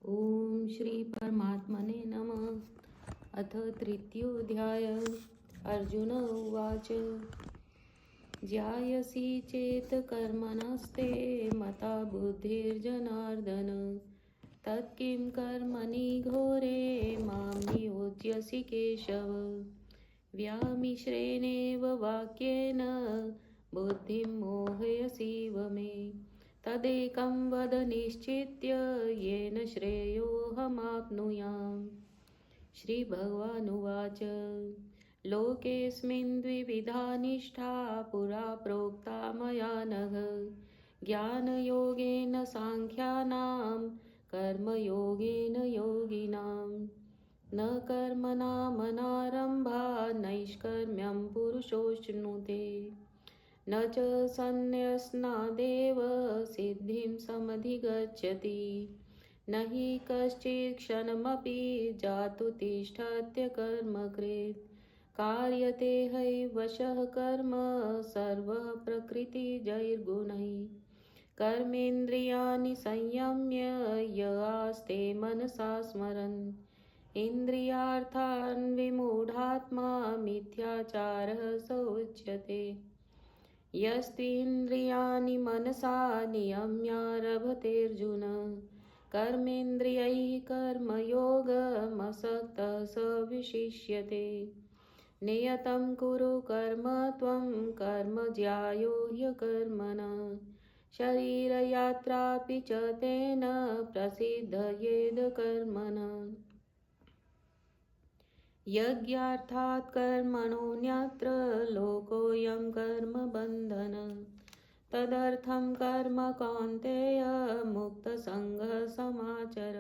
ओम श्री परमात्मने नमः। अथ तृतीयोऽध्याय। अर्जुन उवाच ज्यायसि चेत् कर्मणस्ते मता बुद्धिर्जनार्दन तत्किं कर्मणि घोरे मां नियोज्यसि केशव। व्यामिश्रेणेव वाक्येन बुद्धिं मोहयसीव मे तदेकं वद निश्चित्य येन श्रेयोऽहमाप्नुयाम्। श्रीभगवानुवाच लोकेऽस्मिन् द्विविधा निष्ठा पुरा प्रोक्ता मया नघ ज्ञानयोगेन साङ्ख्यानां कर्मयोगेन योगिनां। न कर्मणामनारम्भा नैष्कर्म्यं पुरुषोऽश्नुते न च सन्न्यस्नादेव सिद्धिं समधिगच्छति। न हि कश्चित् क्षणमपि जातु तिष्ठत्य कर्मकृत् कार्यते हैवशः कर्म सर्वः प्रकृतिजैर्गुणैः। कर्मेन्द्रियाणि संयम्य य आस्ते मनसा स्मरन् इन्द्रियार्थान् विमूढात्मा मिथ्याचारः स उच्यते। यस्त्विन्द्रियाणि मनसा नियम्यारभतेऽर्जुन कर्मेन्द्रियैः कर्मयोगमसक्तः स विशिष्यते। नियतं कुरु कर्म त्वं कर्म ज्यायो ह्यकर्मणः शरीरयात्रापि च तेन प्रसिद्धयेद कर्मणः। यज्ञार्थात् कर्मणोऽन्यत्र लोकोऽयं कर्मबन्धन तदर्थं कर्म कौन्तेय मुक्तसङ्गः समाचर।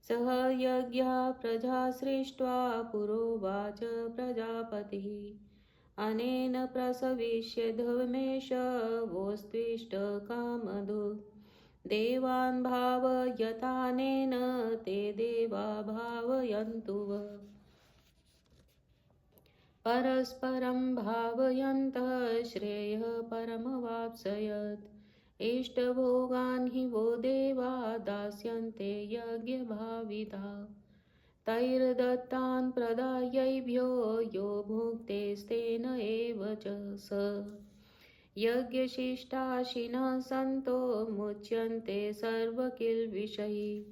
सह यज्ञः प्रजा सृष्ट्वा पुरोवाच प्रजापतिः अनेन प्रसविष्यध्वमेष वोस्त्विष्ट कामधु देवान् भावयतानेन ते देवा भावयन्तु वः। परस्परं भावयन्तः श्रेयः परमवाप्स्यथ इष्टभोगान् हि वो देवा दास्यन्ते यज्ञभाविता। तैर्दत्तान् प्रदायैभ्यो यो भुक्तेस्तेन एव च स। यज्ञशिष्टाशिनः सन्तो मुच्यन्ते सर्वकिल्बिषैः।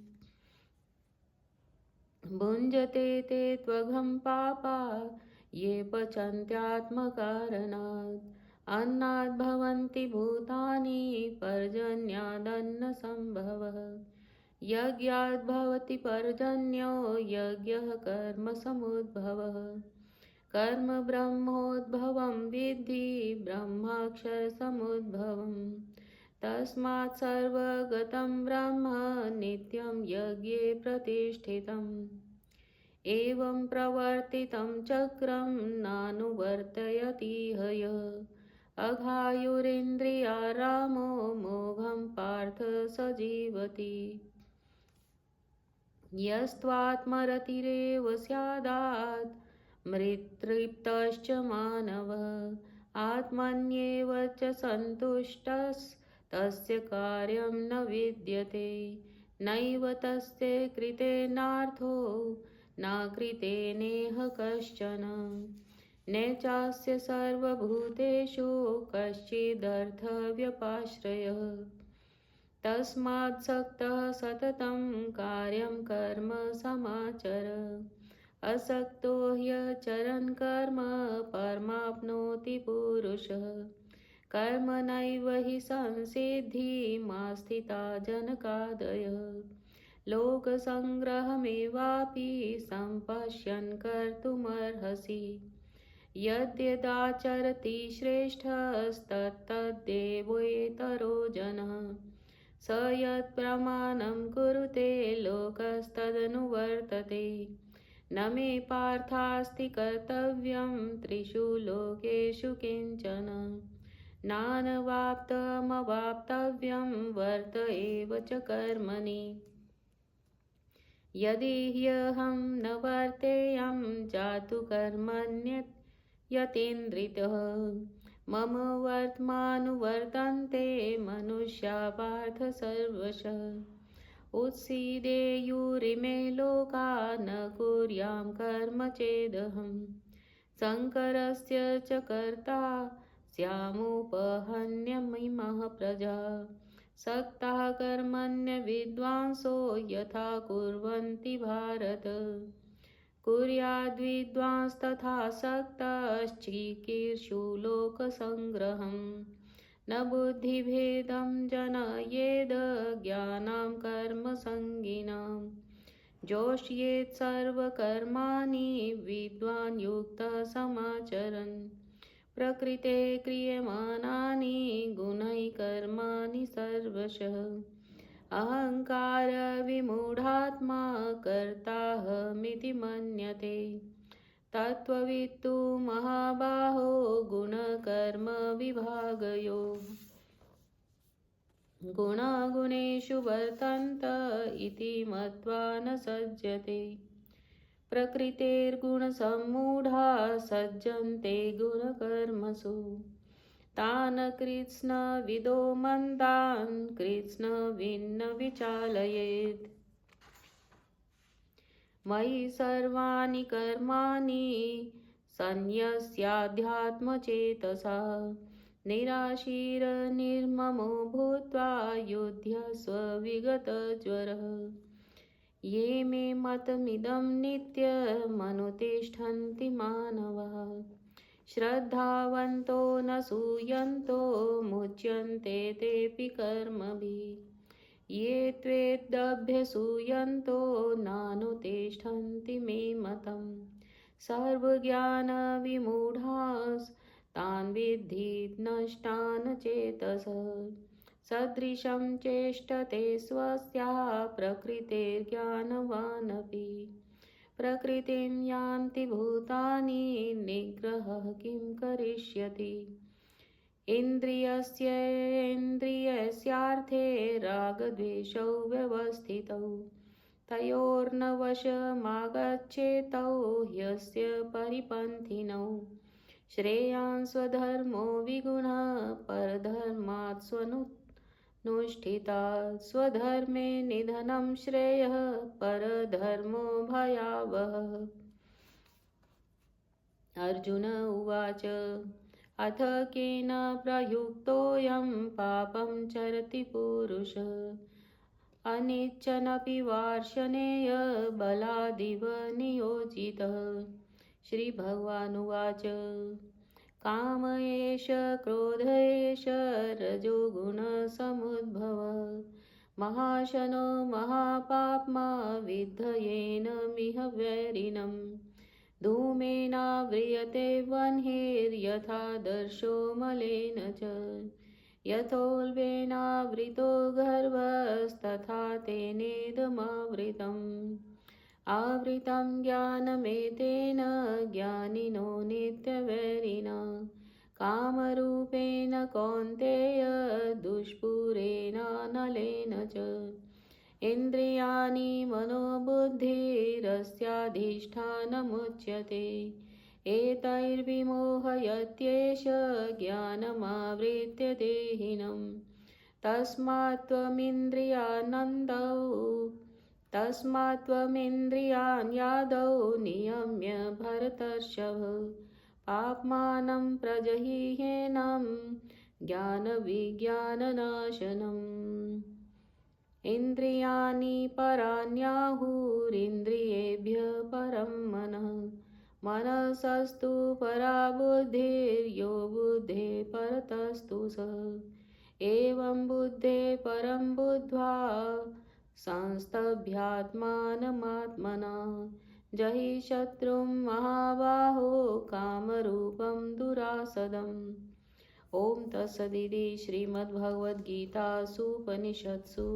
भुञ्जते ते त्वघं पापा ये पचन्त्यात्मकारणात् अन्नाद् भवन्ति भूतानि पर्जन्यादन्नसम्भवः। यज्ञाद् भवति पर्जन्यो यज्ञः कर्मसमुद्भवः। कर्म ब्रह्मोद्भवं विद्धि ब्रह्माक्षरसमुद्भवम् तस्मात् सर्वगतं ब्रह्म नित्यं यज्ञे प्रतिष्ठितम्। एवं प्रवर्तितं चक्रं नानुवर्तयति यः अघायुरिन्द्रियारामो मोघं पार्थ स जीवति। यस्त्वात्मरतिरेव स्यादात् मृतृप्तश्च मानवः आत्मन्येव च सन्तुष्टस्तस्य कार्यं न विद्यते। नैव तस्य कृतेनार्थो न कृतेनेह कश्चन न चास्य सर्वभूतेषु कश्चिदर्थव्यपाश्रयः। तस्मात् सक्तः सततं कार्यं कर्म समाचर। असक्तो ह्यचरन् कर्म परमाप्नोति पुरुषः। कर्मणैव हि संसिद्धिमास्थिता जनकादयः। लोकसङ्ग्रहमेवापि सम्पश्यन् कर्तुमर्हसि। यद्यदाचरति श्रेष्ठस्तत्तद्देवेतरो जनः स यत्प्रमाणं कुरुते लोकस्तदनुवर्तते। न मे पार्थास्ति कर्तव्यं त्रिषु लोकेषु किंचन नानवाप्तमवाप्तव्यं वर्त एव च कर्मणि। यदि ह्यहं न वर्तेयं जातु कर्मण्यतीन्द्रितः मम वर्त्मानुवर्तन्ते मनुष्या पार्थ सर्वशः। उत्सीदेयुरिमे लोका न कुर्यां कर्म चेदहम् शङ्करस्य च कर्ता स्यामुपहन्यमिमः प्रजा सक्ताः कर्मण्यविद्वांसो यथा कुर्वन्ति भारत कुर्याद्विद्वांस्तथा सक्तश्चिकीर्षु लोकसङ्ग्रहम् न बुद्धिभेदं जनयेद ज्ञानां कर्मसङ्गिनां जोष्येत् सर्वकर्माणि विद्वान् युक्तः समाचरन् प्रकृते क्रियमाणानि गुणैः कर्माणि सर्वशः अहङ्कारविमूढात्मा कर्ताहमिति मन्यते तत्त्ववित्तु महाबाहो गुणकर्मविभागयोः गुणागुणेषु वर्तन्त इति मत्वा न सज्जते प्रकृतेर्गुणसम्मूढा सज्जन्ते गुणकर्मसु तान् कृत्स्नविदो मन्दान् कृत्स्नविन्न विचालयेत् मयि सर्वाणि कर्माणि सन्न्यस्याध्यात्मचेतसा निराशीर्निर्ममो भूत्वा युध्यस्व विगतज्वरः ये मे मतमिदं नित्यमनुतिष्ठन्ति मानवाः श्रद्धावन्तो न सूयन्तो मुच्यन्ते तेऽपि कर्मभिः ये त्वेदभ्यसूयन्तो नानुतिष्ठन्ति मे मतम् सर्वज्ञानविमूढास्तान् विद्धि नष्टान् चेतसः सदृशं चेष्टते स्वस्याः प्रकृतेर्ज्ञानवानपि प्रकृतिं यान्ति भूतानि निग्रहः किं करिष्यति इन्द्रियस्यार्थे रागद्वेषौ व्यवस्थितौ तयोर्न वशमागच्छेतौ ह्यस्य परिपन्थिनौ श्रेयान् स्वधर्मो विगुणः परधर्मात् स्वनुष्ठितात् स्वधर्मे निधनं श्रेयः परधर्मो भयावहः अर्जुन उवाच अथ केन प्रयुक्तोऽयं पापं चरति पुरुषः अनिच्छनपि वार्ष्णेय बलादिव नियोजितः श्रीभगवानुवाच काम एष क्रोध एष रजोगुणसमुद्भवः महाशनो महापाप्मा विद्धयेनमिह वैरिणम् धूमेनाव्रियते वह्निर्यथा दर्शो मलेन च यथोल्बेनावृतो गर्भस्तथा तेनेदमावृतम् आवृतं ज्ञानमेतेन ज्ञानिनो नित्यवैरिणा कामरूपेण कौन्तेय दुष्पूरेणानलेन च इन्द्रियाणि मनोबुद्धिरस्याधिष्ठानमुच्यते एतैर्विमोहयत्येष ज्ञानमावृत्य देहिनं तस्मात् त्वमिन्द्रियाण्यादौ नियम्य भरतर्षभ पाप्मानं प्रजह्येनं ज्ञानविज्ञाननाशनम् इन्द्रियाणि पराण्याहुरिन्द्रियेभ्यः परं मनः मनसस्तु परा बुद्धिर्यो बुद्धे परतस्तु सः एवं बुद्धे परं बुद्ध्वा संस्तभ्यात्मानमात्मना जहि शत्रुं महाबाहो कामरूपं दुरासदम् ओम तत्सदिति श्रीमद्भगवद्गीतासूपनिषत्सु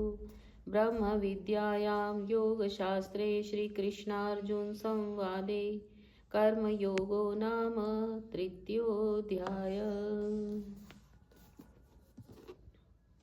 ब्रह्मविद्यायां योगशास्त्रे श्रीकृष्णार्जुनसंवादे कर्मयोगो नाम तृतीयोऽध्यायः।